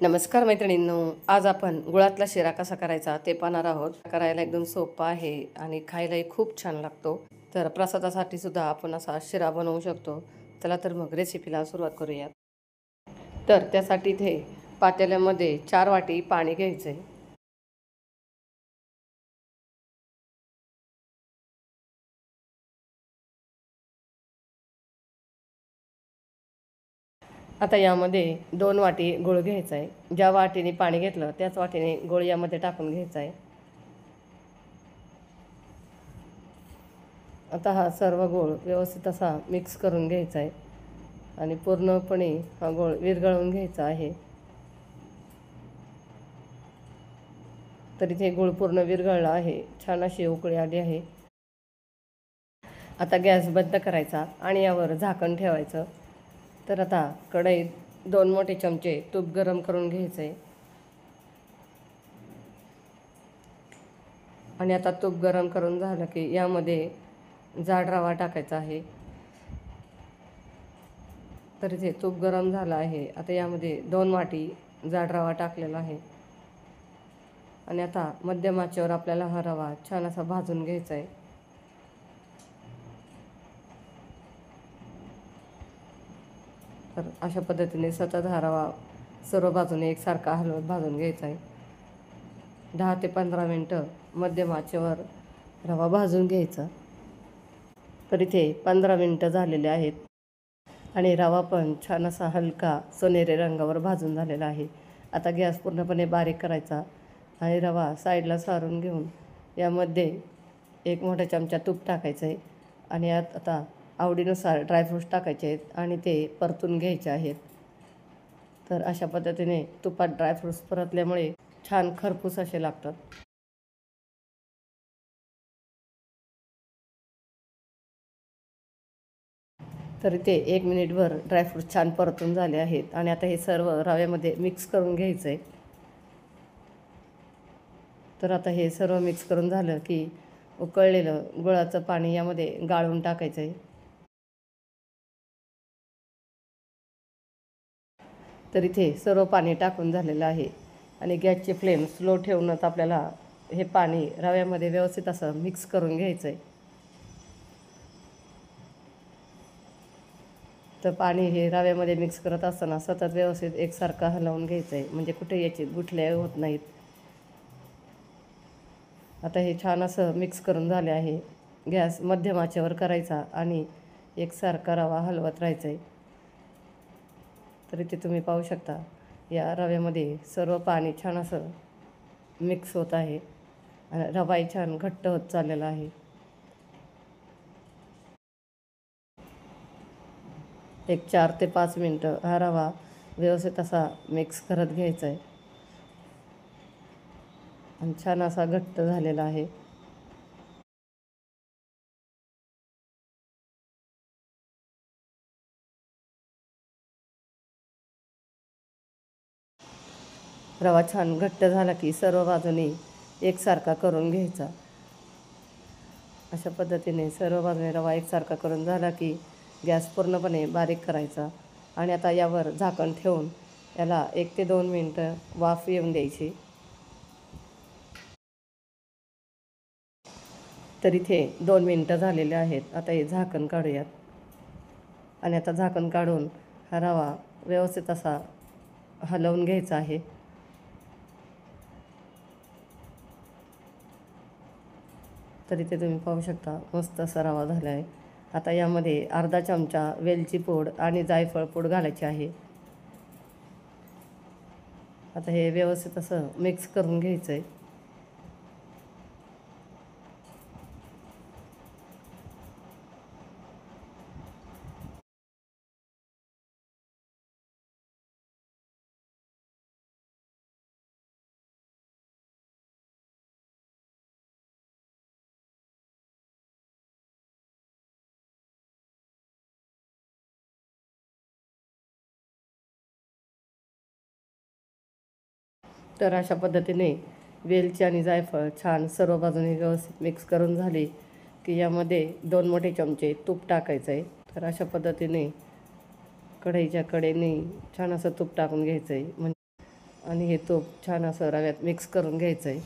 नमस्कार मैत्रिणींनो, आज आपण गुळातला शिरा कसा करायचा ते पाहणार आहोत। करायला एकदम सोपा आहे आणि खायलाही खूप छान लागतो। तर प्रसादासाठी सुद्धा आपण असा शिरा बनवू शकतो। चला तर मग रेसिपीला सुरुवात करूया। तर त्यासाठी इथे पातेल्यामध्ये 4 वाटी पाणी घ्यायचे। आता यामध्ये 2 वाटी गूळ घ्यायचा आहे। ज्या वाटीने पाणी घेतलं त्याच वाटीने गूळ यामध्ये टाकून घ्यायचा आहे। आता हा सर्व गूळ व्यवस्थित असा मिक्स करून घ्यायचा आहे आणि पूर्णपणे हा गूळ विरघळवून घ्यायचा आहे। तर इथे गूळ पूर्ण विरघळला आहे, छान अशी उकळी आली आहे। आता गॅस बंद करायचा आणि यावर झाकण ठेवायचं। तर आता कढईत 2 मोठे चमचे तूप गरम करून घ्यायचं आहे आणि आता तूप गरम करून झालं की यामध्ये जाड रवा टाकायचा आहे। तर इथे तूप गरम झालं आहे। आता यामध्ये 2 वाटी जाड रवा टाकलेला आहे आणि आता मध्यम आचेवर आपल्याला हा रवा छान असा भाजून घ्यायचा आहे। तर अशा पद्धतीने सतत हा रवा सर्व बाजूने एकसारखा हलवत भाजून घ्यायचा आहे। 10 ते 15 मिनटं मध्यम आचेवर रवा भाजून घ्यायचा। तर इथे 15 मिनटं झालेले आहेत आणि रवा पण छान असा हलका सोनेरी रंगावर भाजून झालेला आहे। आता गॅस पूर्णपणे बारीक करायचा आणि रवा साईडला सारून घेऊन यामध्ये 1 मोठा चमचा तूप टाकायचं आहे आणि यात आता आवडीनुसार ड्रायफ्रूट्स टाकायचे आहेत आणि ते परतून घ्यायचे आहेत। तर अशा पद्धतीने तुपात ड्रायफ्रूट्स परतल्यामुळे छान खरपूस असे लागतात। तर इथे 1 मिनिटभर ड्रायफ्रूट्स छान परतून झाले आहेत आणि आता हे सर्व रव्यामध्ये मिक्स करून घ्यायचं आहे। तर आता हे सर्व मिक्स करून झालं की उकळलेलं गुळाचं पाणी यामध्ये गाळून टाकायचं आहे। तर इथे सर्व पाणी टाकून झालेलं आहे आणि गॅसची फ्लेम स्लो ठेवूनच आपल्याला हे पाणी रव्यामध्ये व्यवस्थित असं मिक्स करून घ्यायचं आहे। तर पाणी हे रव्यामध्ये मिक्स करत असताना सतत व्यवस्थित एकसारखं हलवून घ्यायचं आहे, म्हणजे कुठे याची गुठल्या होत नाहीत। आता हे छान असं मिक्स करून झाले आहे। गॅस मध्यम आचेवर करायचा आणि एकसारखा रवा हलवत राहायचा आहे। तर इथे तुम्ही पाहू शकता या रव्यामध्ये सर्व पाणी छान असं मिक्स होत आहे आणि रवाही छान घट्ट होत चाललेला आहे। एक 4 ते 5 मिनटं हा रवा व्यवस्थित असा मिक्स करत घ्यायचा आहे आणि छान असा घट्ट झालेला आहे। रवा छान घट्ट झाला की सर्व बाजूने एकसारखा करून घ्यायचा। अशा पद्धतीने सर्व बाजूने रवा एकसारखा करून झाला की गॅस पूर्णपणे बारीक करायचा आणि आता यावर झाकण ठेवून याला 1 ते 2 मिनटं वाफ येऊन द्यायची। तर इथे 2 मिनटं झालेले आहेत। आता हे झाकण काढूयात आणि आता झाकण काढून हा रवा व्यवस्थित असा हलवून घ्यायचा आहे। तर इथे तुम्ही पाहू शकता मस्त असा रवा झाला आहे। आता यामध्ये अर्धा चमचा वेलची पूड आणि जायफळ पूड घालायची आहे। आता हे व्यवस्थित असं मिक्स करून घ्यायचं आहे। तर अशा पद्धतीने वेलची आणि जायफळ छान सर्व बाजूने व्यवस्थित मिक्स करून झाली की यामध्ये 2 मोठे चमचे तूप टाकायचं आहे। तर अशा पद्धतीने कढईच्या कडेने छान असं तूप टाकून घ्यायचं आहे। आणि हे तूप छान असं रव्यात मिक्स करून घ्यायचं आहे.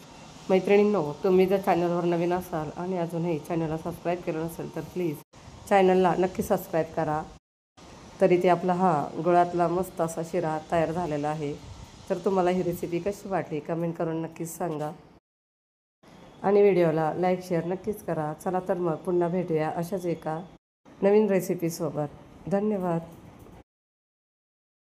मैत्रिणींनो, तुम्ही जर चॅनलवर नवीन असाल आणि अजूनही चॅनलला सबस्क्राईब केलं नसेल तर प्लीज चॅनलला नक्की सबस्क्राईब करा. तरी ते आपला हा गुळातला मस्त असा शिरा तयार झालेला आहे. तर तुम्हाला ही रेसिपी कशी वाटली कमेंट करून नक्कीच सांगा आणि व्हिडिओला लाईक शेअर नक्कीच करा. चला तर मग पुन्हा भेटूया अशाच एका नवीन रेसिपीसोबत. धन्यवाद.